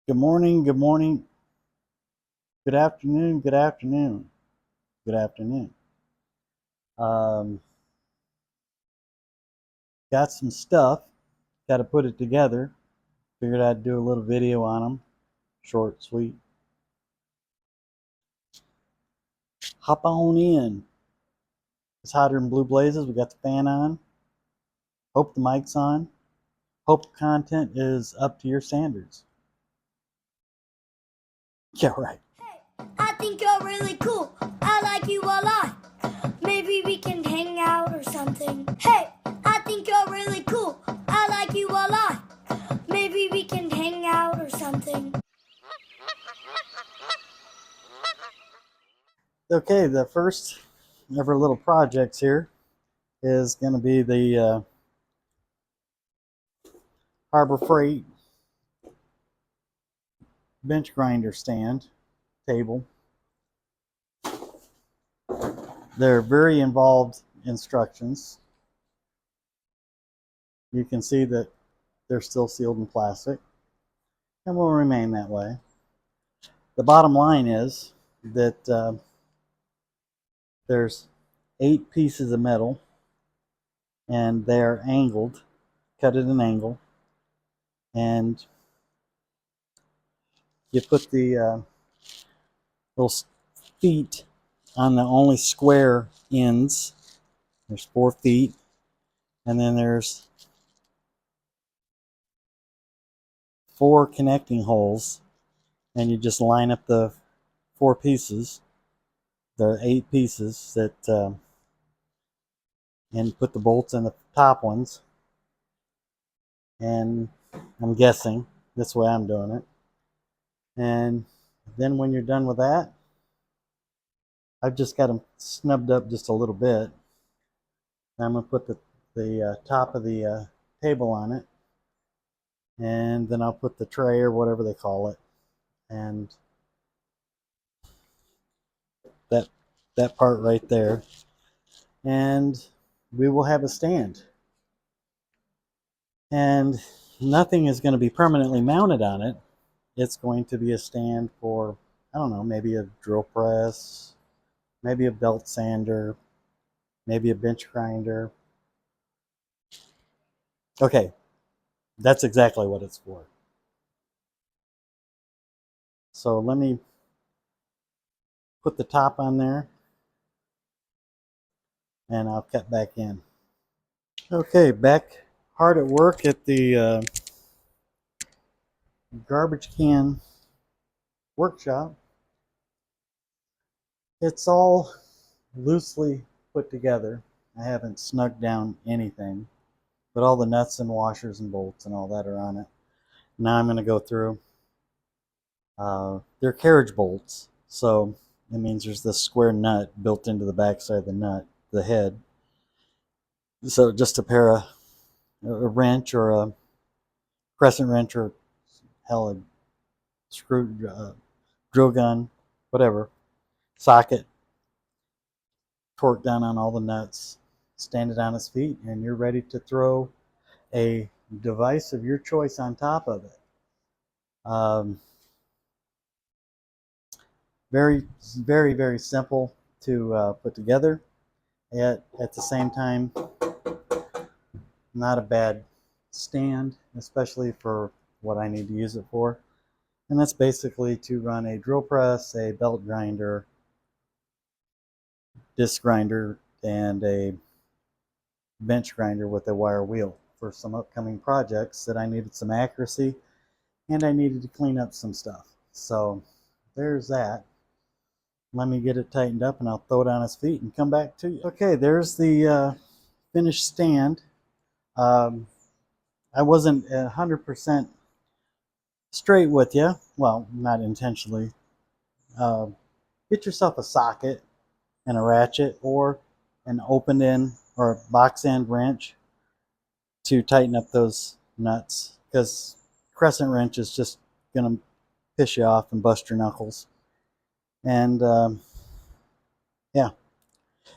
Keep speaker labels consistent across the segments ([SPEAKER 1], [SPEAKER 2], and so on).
[SPEAKER 1] Good morning, good morning, good afternoon, good afternoon, good afternoon. Um, got some stuff, got to put it together. Figured I'd do a little video on them, short, sweet. Hop on in. It's hotter than blue blazes. We got the fan on. Hope the mic's on. Hope the content is up to your standards. Yeah, right.
[SPEAKER 2] Hey, I think you're really cool. I like you a lot. Maybe we can hang out or something. Hey, I think you're really cool. I like you a lot. Maybe we can hang out or something.
[SPEAKER 1] Okay, the first of our little projects here is going to be the Harbor Freight bench grinder stand table. They're very involved instructions. You can see that they're still sealed in plastic and will remain that way. The bottom line is that there's 8 pieces of metal and they're angled, cut at an angle, and you put the little feet on the only square ends. There's 4 feet, and then there's 4 connecting holes, and you just line up the 4 pieces. There are 8 pieces that, and put the bolts in the top ones. And I'm guessing that's the way I'm doing it. And then when you're done with that, I've just got them snubbed up just a little bit. I'm going to put the top of the table on it, and then I'll put the tray or whatever they call it, and that that part right there, and we will have a stand. And nothing is going to be permanently mounted on it. It's going to be a stand for, I don't know, maybe a drill press, maybe a belt sander, maybe a bench grinder. Okay, that's exactly what it's for. So let me put the top on there and I'll cut back in. Okay, back hard at work at the garbage can workshop. It's all loosely put together. I haven't snugged down anything, but all the nuts and washers and bolts and all that are on it. Now I'm going to go through. They're carriage bolts, so it means there's this square nut built into the backside of the nut, the head. So just a pair of a wrench or a crescent wrench or hell, a screw, drill gun, whatever, socket, torque down on all the nuts, stand it on its feet, and you're ready to throw a device of your choice on top of it. Very, very, very simple to put together. At the same time, not a bad stand, especially for what I need to use it for. And that's basically to run a drill press, a belt grinder, disc grinder, and a bench grinder with a wire wheel for some upcoming projects that I needed some accuracy and I needed to clean up some stuff. So there's that. Let me get it tightened up and I'll throw it on its feet and come back to you. Okay, there's the finished stand. Um, I wasn't 100% straight with you. Well, not intentionally. Uh, get yourself a socket and a ratchet or an open end or box end wrench to tighten up those nuts, because crescent wrench is just going to piss you off and bust your knuckles. And yeah,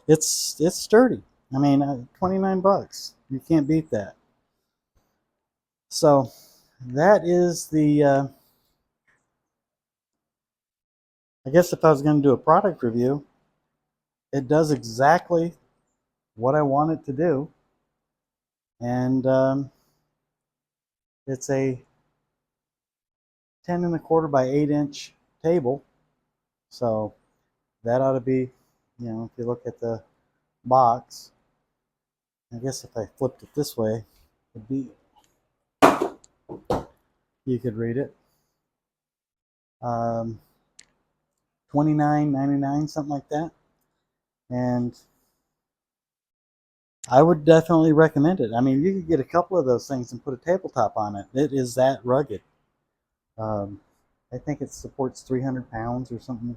[SPEAKER 1] it's sturdy. I mean, 29 bucks. You can't beat that. So that is the I guess if I was going to do a product review, it does exactly what I want it to do. And it's a 10 1/4 by 8-inch table. So that ought to be, if you look at the box, I guess if I flipped it this way, it'd be, you could read it. 29.99, something like that. And I would definitely recommend it. I mean, you could get a couple of those things and put a tabletop on it. It is that rugged. Um, I think it supports 300 pounds or something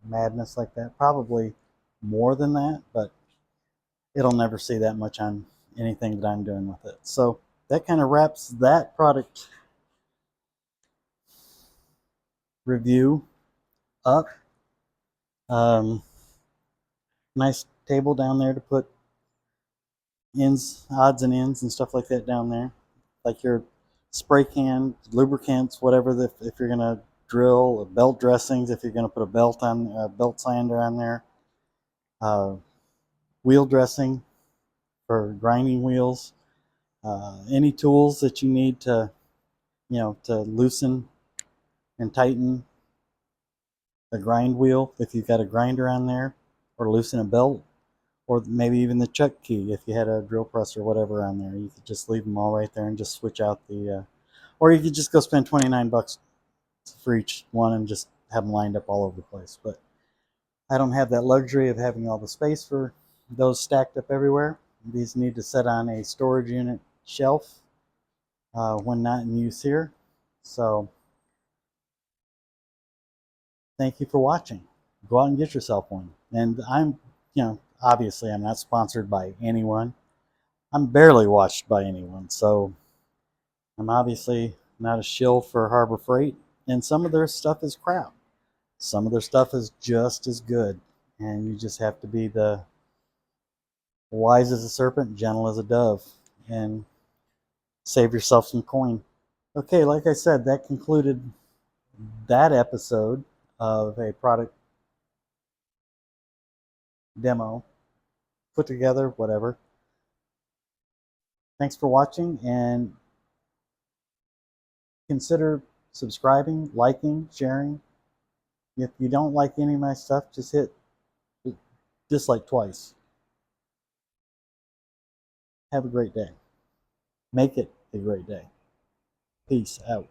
[SPEAKER 1] madness like that. Probably more than that, but it'll never see that much on anything that I'm doing with it. So that kind of wraps that product review up. Nice table down there to put odds and ends and stuff like that down there. Like your spray can, lubricants, whatever. If you're gonna drill, belt dressings, if you're gonna put a belt sander on there, wheel dressing for grinding wheels, any tools that you need to, to loosen and tighten a grind wheel if you've got a grinder on there, or loosen a belt, or maybe even the chuck key if you had a drill press or whatever on there. You could just leave them all right there and just switch out or you could just go spend $29 for each one and just have them lined up all over the place. But I don't have that luxury of having all the space for those stacked up everywhere. These need to sit on a storage unit shelf when not in use here. So thank you for watching. Go out and get yourself one. And obviously I'm not sponsored by anyone. I'm barely watched by anyone. So I'm obviously not a shill for Harbor Freight. And some of their stuff is crap. Some of their stuff is just as good. And you just have to be the wise as a serpent, gentle as a dove, and save yourself some coin. Okay, like I said, that concluded that episode of a product demo, put together, whatever. Thanks for watching, and consider subscribing, liking, sharing. If you don't like any of my stuff, just hit dislike twice. Have a great day. Make it a great day. Peace out.